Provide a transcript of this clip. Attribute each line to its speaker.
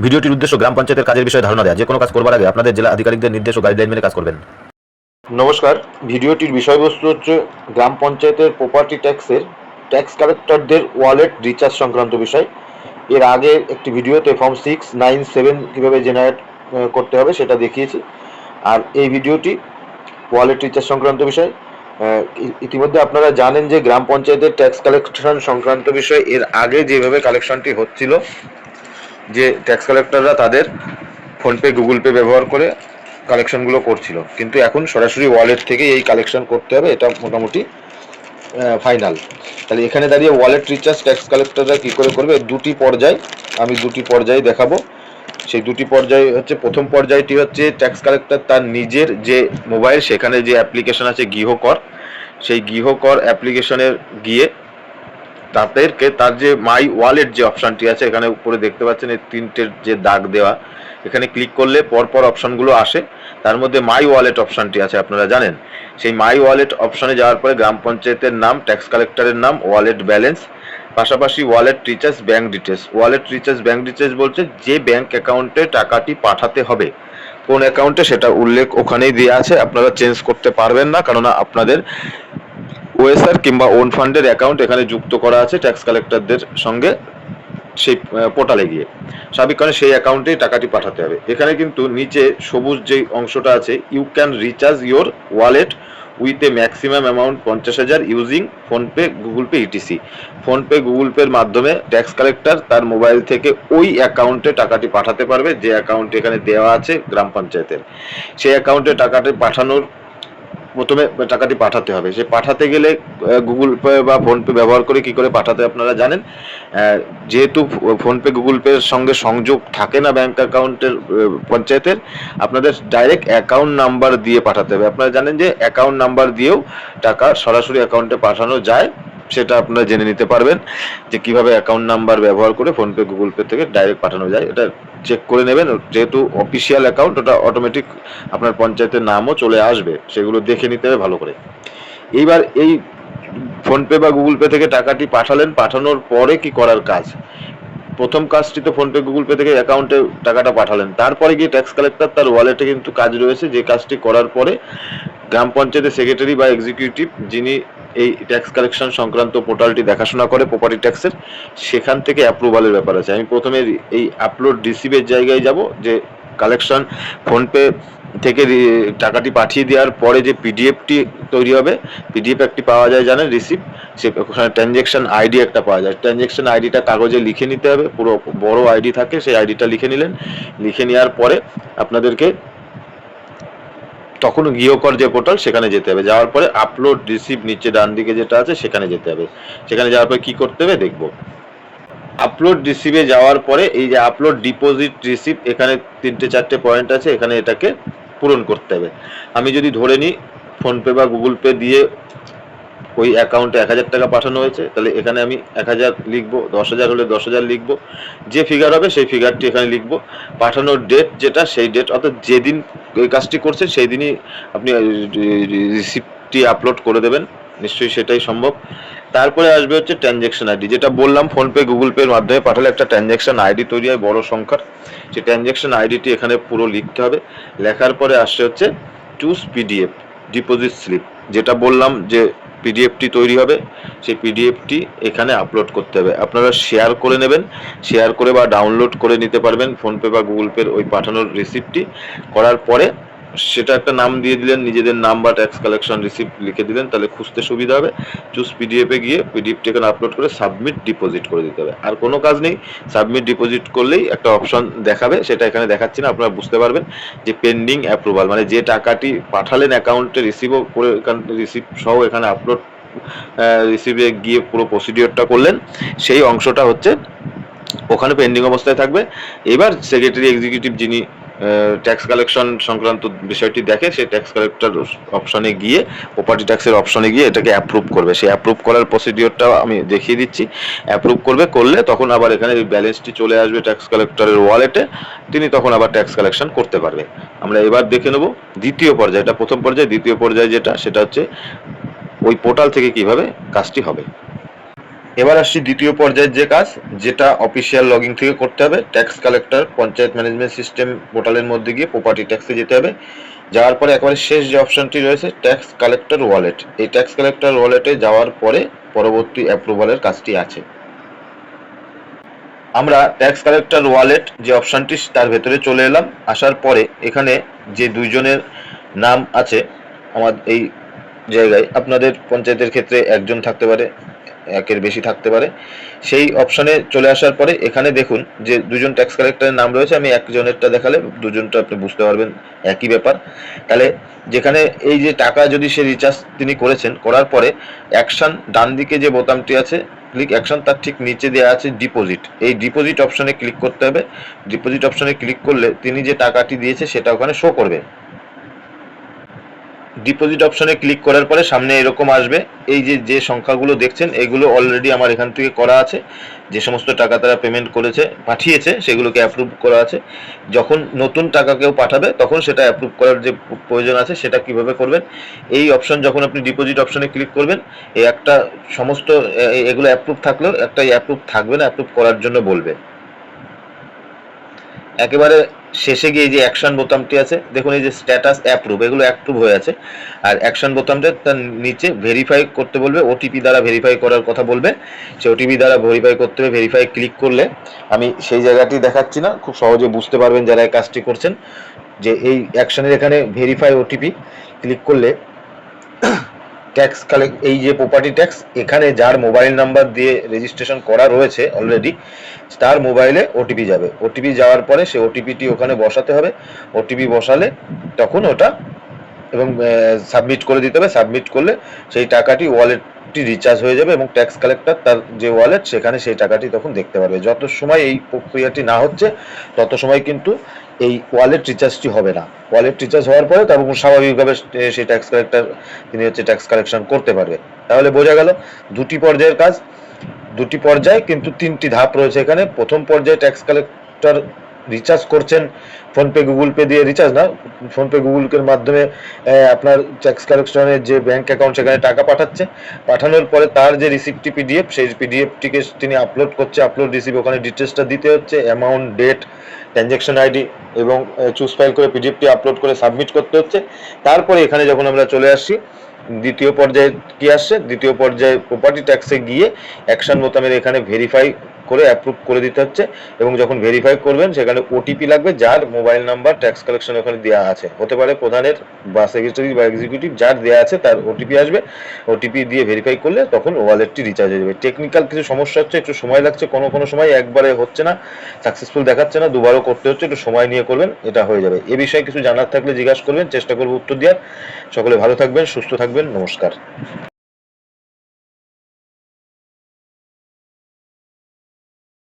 Speaker 1: ভিডিওটির উদ্দেশ্য গ্রাম পঞ্চায়েতের কাজের বিষয়ে ধারণা দেওয়া। যে কোনো কাজ করবার আগে আপনাদের জেলা আধিকারিকদের নির্দেশ ও গাইডলাইন মেনে কাজ করবেন।
Speaker 2: নমস্কার, ভিডিওটির বিষয়বস্তু হচ্ছে গ্রাম পঞ্চায়েতের প্রপার্টি ট্যাক্সের ট্যাক্স কালেক্টরদের ওয়ালেট রিচার্জ সংক্রান্ত বিষয়। এর আগে একটি ভিডিওতে ফর্ম 697 কীভাবে জেনারেট করতে হবে সেটা দেখিয়েছি। আর এই ভিডিওটি ওয়ালেট রিচার্জ সংক্রান্ত বিষয়। ইতিমধ্যে আপনারা জানেন যে গ্রাম পঞ্চায়েতের ট্যাক্স কালেকশন সংক্রান্ত বিষয় এর আগে যেভাবে কালেকশনটি হচ্ছিল, যে ট্যাক্স কালেক্টররা তাদের ফোনপে গুগল পে ব্যবহার করে কালেকশনগুলো করছিল, কিন্তু এখন সরাসরি ওয়ালেট থেকে এই কালেকশন করতে হবে, এটা মোটামুটি ফাইনাল। তাহলে এখানে দাঁড়িয়ে ওয়ালেট রিচার্জ ট্যাক্স কালেক্টররা কী করে করবে, দুটি পর্যায়, আমি দুটি পর্যায় দেখাবো। সেই দুটি পর্যায় হচ্ছে, প্রথম পর্যায়টি হচ্ছে ট্যাক্স কালেক্টর তার নিজের যে মোবাইল, সেখানে যে অ্যাপ্লিকেশন আছে গৃহকর, সেই গৃহকর অ্যাপ্লিকেশনের গিয়ে তাদেরকে তার যে মাই ওয়ালেট যে অপশানটি আছে, এখানে উপরে দেখতে পাচ্ছেন এই তিনটের যে দাগ দেওয়া, এখানে ক্লিক করলে পরপর অপশানগুলো আসে। তার মধ্যে মাই ওয়ালেট অপশানটি আছে, আপনারা জানেন। সেই মাই ওয়ালেট অপশানে যাওয়ার পরে গ্রাম পঞ্চায়েতের নাম, ট্যাক্স কালেক্টরের নাম, ওয়ালেট ব্যালেন্স, পাশাপাশি wallet recharge bank details. Wallet recharge bank details বলছে যে ব্যাঙ্ক অ্যাকাউন্টে টাকাটি পাঠাতে হবে, কোন অ্যাকাউন্টে সেটা উল্লেখ ওখানেই দেওয়া আছে, আপনারা চেঞ্জ করতে পারবেন না, কেননা আপনাদের ওএসআর কিংবা ওন ফান্ডের অ্যাকাউন্ট এখানে যুক্ত করা আছে ট্যাক্স কালেক্টরদের সঙ্গে সেই পোর্টালে গিয়ে। স্বাভাবিক কারণে সেই অ্যাকাউন্টেই টাকাটি পাঠাতে হবে। এখানে কিন্তু নিচে সবুজ যে অংশটা আছে, you can recharge your wallet with a maximum amount 50,000 using PhonePe Google Pay etc. PhonePe Google পের মাধ্যমে ট্যাক্স কালেক্টর তার মোবাইল থেকে ওই অ্যাকাউন্টে টাকাটি পাঠাতে পারবে, যে অ্যাকাউন্ট এখানে দেওয়া আছে গ্রাম পঞ্চায়েতের। সেই অ্যাকাউন্টে টাকাটি পাঠানোর প্রথমে টাকাটি পাঠাতে হবে। সে পাঠাতে গেলে গুগল পে বা ফোনপে ব্যবহার করে কি করে পাঠাতে আপনারা জানেন। যেহেতু ফোনপে গুগল পের সঙ্গে সংযোগ থাকে না ব্যাংক অ্যাকাউন্টের পঞ্চায়েতের, আপনাদের ডাইরেক্ট অ্যাকাউন্ট নাম্বার দিয়ে পাঠাতে হবে। আপনারা জানেন যে অ্যাকাউন্ট নাম্বার দিয়েও টাকা সরাসরি অ্যাকাউন্টে পাঠানো যায়, সেটা আপনারা জেনে নিতে পারবেন যে কিভাবে অ্যাকাউন্ট নাম্বার ব্যবহার করে ফোনপে গুগল পে থেকে ডাইরেক্ট পাঠানো যায়। এটা চেক করে নেবেন, যেহেতু অফিসিয়াল অ্যাকাউন্ট, ওটা অটোমেটিক আপনার পঞ্চায়েতের নামও চলে আসবে, সেগুলো দেখে নিতে হবে ভালো করে। এইবার এই ফোনপে বা গুগল পে থেকে টাকাটি পাঠালেন, পাঠানোর পরে কি করার কাজ, প্রথম কাজটি তো ফোনপে গুগল পে থেকে অ্যাকাউন্টে টাকাটা পাঠালেন, তারপরে গিয়ে ট্যাক্স কালেক্টর তার ওয়ালেটে কিন্তু কাজ রয়েছে, যে কাজটি করার পরে গ্রাম পঞ্চায়েতের সেক্রেটারি বা এক্সিকিউটিভ, যিনি এই ট্যাক্স কালেকশন সংক্রান্ত পোর্টালটি দেখাশোনা করে প্রপার্টি ট্যাক্সের, সেখান থেকে অ্যাপ্রুভালের ব্যাপার আছে। আমি প্রথমে এই আপলোড রিসিভের জায়গায় যাব, যে কালেকশন ফোনপে থেকে টাকাটি পাঠিয়ে দেওয়ার পরে যে পিডিএফটি তৈরি হবে, পিডিএফ একটি পাওয়া যায় জানেন, রিসিপ্ট, সে ওখানে ট্রানজ্যাকশন আইডি একটা পাওয়া যায়। ট্রানজ্যাকশন আইডিটা কাগজে লিখে নিতে হবে, পুরো বড় আইডি থাকে, সেই আইডিটা লিখে নিলেন। লিখে নেওয়ার পরে আপনাদেরকে তখন গৃহকর যে পোর্টাল, সেখানে যেতে হবে। যাওয়ার পরে আপলোড রিসিভ নিচে ডান দিকে যেটা আছে, সেখানে যেতে হবে। সেখানে যাওয়ার পরে কী করতে হবে দেখব। আপলোড রিসিভে যাওয়ার পরে এই যে আপলোড ডিপোজিট রিসিভ, এখানে 3-4টে পয়েন্ট আছে, এখানে এটাকে পূরণ করতে হবে। আমি যদি ধরে নিই ফোনপে বা গুগল পে দিয়ে ওই অ্যাকাউন্টে 1,000 টাকা পাঠানো হয়েছে, তাহলে এখানে আমি 1,000 লিখবো, 10,000 হলে 10,000 লিখবো, যে ফিগার হবে সেই ফিগারটি এখানে লিখবো। পাঠানোর ডেট যেটা, সেই ডেট, অর্থাৎ যেদিন ওই কাজটি করছেন সেই দিনই আপনি রিসিপ্টটি আপলোড করে দেবেন, নিশ্চয়ই সেটাই সম্ভব। তারপরে আসবে হচ্ছে ট্রানজ্যাকশন আইডি, যেটা বললাম ফোনপে গুগল পের মাধ্যমে পাঠালে একটা ট্রানজ্যাকশন আইডি তৈরি হয় বড় সংখ্যার, সেই ট্রানজ্যাকশন আইডিটি এখানে পুরো লিখতে হবে। লেখার পরে আসছে হচ্ছে চুজ পিডিএফ ডিপোজিট স্লিপ, যেটা বললাম যে পিডিএফটি তৈরি হবে, সেই পিডিএফটি এখানে আপলোড করতে হবে। আপনারা শেয়ার করে নেবেন, শেয়ার করে বা ডাউনলোড করে নিতে পারবেন ফোনপে বা গুগল পের ওই পাঠানোর রিসিপ্টটি। করার পরে সেটা একটা নাম দিয়ে দিলেন, নিজেদের নাম বা ট্যাক্স কালেকশন রিসিপ্ট লিখে দিলেন, তাহলে খুঁজতে সুবিধা হবে। চুজ পিডিএফে গিয়ে পিডিএফটি এখানে আপলোড করে সাবমিট ডিপোজিট করে দিতে হবে। আর কোনো কাজ নেই, সাবমিট ডিপোজিট করলেই একটা অপশন দেখাবে, সেটা এখানে দেখাচ্ছি না, আপনারা বুঝতে পারবেন যে পেন্ডিং অ্যাপ্রুভাল, মানে যে টাকাটি পাঠালেন অ্যাকাউন্টে রিসিভও করে, এখান রিসিপ্ট সহ এখানে আপলোড রিসিভে গিয়ে পুরো প্রসিডিওরটা করলেন, সেই অংশটা হচ্ছে ওখানে পেন্ডিং অবস্থায় থাকবে। এবার সেক্রেটারি এক্সিকিউটিভ যিনি ট্যাক্স কালেকশন সংক্রান্ত বিষয়টি দেখে, সেই ট্যাক্স কালেক্টর অপশনে গিয়ে, প্রপার্টি ট্যাক্সের অপশনে গিয়ে এটাকে অ্যাপ্রুভ করবে। সেই অ্যাপ্রুভ করার প্রসিডিওরটা আমি দেখিয়ে দিচ্ছি। অ্যাপ্রুভ করলে তখন আবার এখানে এই ব্যালেন্সটি চলে আসবে ট্যাক্স কালেক্টরের ওয়ালেটে, তিনি তখন আবার ট্যাক্স কালেকশন করতে পারবে। আমরা এবার দেখে নেব দ্বিতীয় পর্যায়ে, এটা প্রথম পর্যায়ে, দ্বিতীয় পর্যায়ে যেটা, সেটা হচ্ছে ওই পোর্টাল থেকে কিভাবে কাজটি হবে। এবার আসছি দ্বিতীয় পর্যায়ের যে কাজ, যেটা অফিসিয়াল লগইন থেকে করতে হবে। Tax collector panchayat management system পোর্টালের মধ্যে গিয়ে প্রপার্টি ট্যাক্সে যেতে হবে। যাওয়ার পরে একেবারে শেষ যে অপশনটি রয়েছে ট্যাক্স কালেক্টর ওয়ালেট, এই ট্যাক্স কালেক্টর ওয়ালেটে যাওয়ার পরে পরবর্তী অ্যাপ্রুভালের কাজটি আছে। আমরা ট্যাক্স কালেক্টর ওয়ালেট যে অপশনটি তার ভেতরে চলে এলাম। আসার পরে এখানে যে দুইজনের নাম আছে আমার এই জায়গায়, আপনাদের পঞ্চায়েতের ক্ষেত্রে একজন থাকতে পারে, একের বেশি থাকতে পারে। সেই অপশনে চলে আসার পরে এখানে দেখুন যে দুজন ট্যাক্স কালেক্টরের নাম রয়েছে। আমি একজনেরটা দেখালে দুজনটা আপনি বুঝতে পারবেন একই ব্যাপার। তাহলে যেখানে এই যে টাকা যদি সে রিচার্জ তিনি করেছেন, করার পরে অ্যাকশন ডান দিকে যে বোতামটি আছে ক্লিক অ্যাকশন, তার ঠিক নিচে দেওয়া আছে ডিপোজিট। এই ডিপোজিট অপশনে ক্লিক করতে হবে। ডিপোজিট অপশনে ক্লিক করলে তিনি যে টাকাটি দিয়েছে সেটা ওখানে শো করবে। ডিপোজিট অপশনে ক্লিক করার পরে সামনে এরকম আসবে। এই যে সংখ্যাগুলো দেখছেন এগুলো অলরেডি আমার এখান থেকে করা আছে। যে সমস্ত টাকা তারা পেমেন্ট করেছে পাঠিয়েছে সেগুলোকে অ্যাপ্রুভ করা আছে। যখন নতুন টাকা কেউ পাঠাবে তখন সেটা অ্যাপ্রুভ করার যে প্রয়োজন আছে সেটা কিভাবে করবেন, এই অপশন যখন আপনি ডিপোজিট অপশনে ক্লিক করবেন, এই একটা সমস্ত এগুলো অ্যাপ্রুভ থাকলেও একটা অ্যাপ্রুভ থাকবে না, অ্যাপ্রুভ করার জন্য বলবে। একেবারে শেষে গিয়ে যে অ্যাকশন বোতামটি আছে দেখুন, এই যে স্ট্যাটাস অ্যাপ্রুভ, এগুলো অ্যাপ্রুভ হয়ে আছে। আর অ্যাকশন বোতামটা তার নিচে ভেরিফাই করতে বলবে, ওটিপি দ্বারা ভেরিফাই করার কথা বলবে। সে ওটিপি দ্বারা ভেরিফাই করতে হবে। ভেরিফাই ক্লিক করলে, আমি সেই জায়গাটি দেখাচ্ছি না, খুব সহজে বুঝতে পারবেন যারা এই কাজটি করছেন, যে এই অ্যাকশনের এখানে ভেরিফাই ওটিপি ক্লিক করলে ট্যাক্স কালেক্ট, এই যে প্রপার্টি ট্যাক্স, এখানে যার মোবাইল নাম্বার দিয়ে রেজিস্ট্রেশন করা রয়েছে অলরেডি, তার মোবাইলে ওটিপি যাবে। ওটিপি যাওয়ার পরে সে ওটিপিটি ওখানে বসাতে হবে। ওটিপি বসালে তখন ওটা এবং সাবমিট করে দিতে হবে। সাবমিট করলে সেই টাকাটি ওয়ালেটটি রিচার্জ হয়ে যাবে এবং ট্যাক্স কালেক্টর তার যে ওয়ালেট সেখানে সেই টাকাটি তখন দেখতে পারবে। যত সময় এই প্রক্রিয়াটি না হচ্ছে তত সময় কিন্তু এই ওয়ালেট রিচার্জটি হবে না। ওয়ালেট রিচার্জ হওয়ার পরে তারপর স্বাভাবিকভাবে সেই ট্যাক্স কালেক্টর তিনি ট্যাক্স কালেকশন করতে পারবে। তাহলে বোঝা গেল দুটি পর্যায়ের কাজ, দুটি পর্যায়ে কিন্তু তিনটি ধাপ রয়েছে এখানে। প্রথম পর্যায়ে ট্যাক্স কালেক্টর রিচার্জ করছেন ফোনপে গুগল পে দিয়ে, রিচার্জ না, ফোনপে গুগল পের মাধ্যমে আপনার ট্যাক্স কালেকশনের যে ব্যাংক অ্যাকাউন্ট সেখানে টাকা পাঠাচ্ছে। পাঠানোর পরে তার যে রিসিপ্টটি পিডিএফ, সেই পিডিএফটিকে তিনি আপলোড করছে। আপলোড রিসিভ, ওখানে ডিটেলসটা দিতে হচ্ছে, অ্যামাউন্ট, ডেট, ট্রানজ্যাকশন আইডি এবং চুজ ফাইল করে পিডিএফটি আপলোড করে সাবমিট করতে হচ্ছে। তারপরে এখানে যখন আমরা চলে আসছি দ্বিতীয় পর্যায়ে কি আসছে, দ্বিতীয় পর্যায়ে প্রপার্টি ট্যাক্সে গিয়ে অ্যাকশন বোতামের এখানে ভেরিফাই করে অ্যাপ্রুভ করে দিতে হচ্ছে। এবং যখন ভেরিফাই করবেন সেখানে ওটিপি লাগবে, যার মোবাইল নাম্বার ট্যাক্স কালেকশন ওখানে দেওয়া আছে, হতে পারে প্রধানের বা সেক্রেটারি বা এক্সিকিউটিভ, যার দেওয়া আছে তার ওটিপি আসবে। ওটিপি দিয়ে ভেরিফাই করলে তখন ওয়ালেটটি রিচার্জ হয়ে যাবে। টেকনিক্যাল কিছু সমস্যা হচ্ছে, একটু সময় লাগছে, কোনো সময় একবারে হচ্ছে না, সাকসেসফুল দেখাচ্ছে না, দুবারও করতে হচ্ছে, একটু সময় নিয়ে করবেন, এটা হয়ে যাবে। এ বিষয়ে কিছু জানার থাকলে জিজ্ঞাসা করবেন, চেষ্টা করবো উত্তর দেওয়ার। সকলে ভালো থাকবেন, সুস্থ থাকবেন, নমস্কার।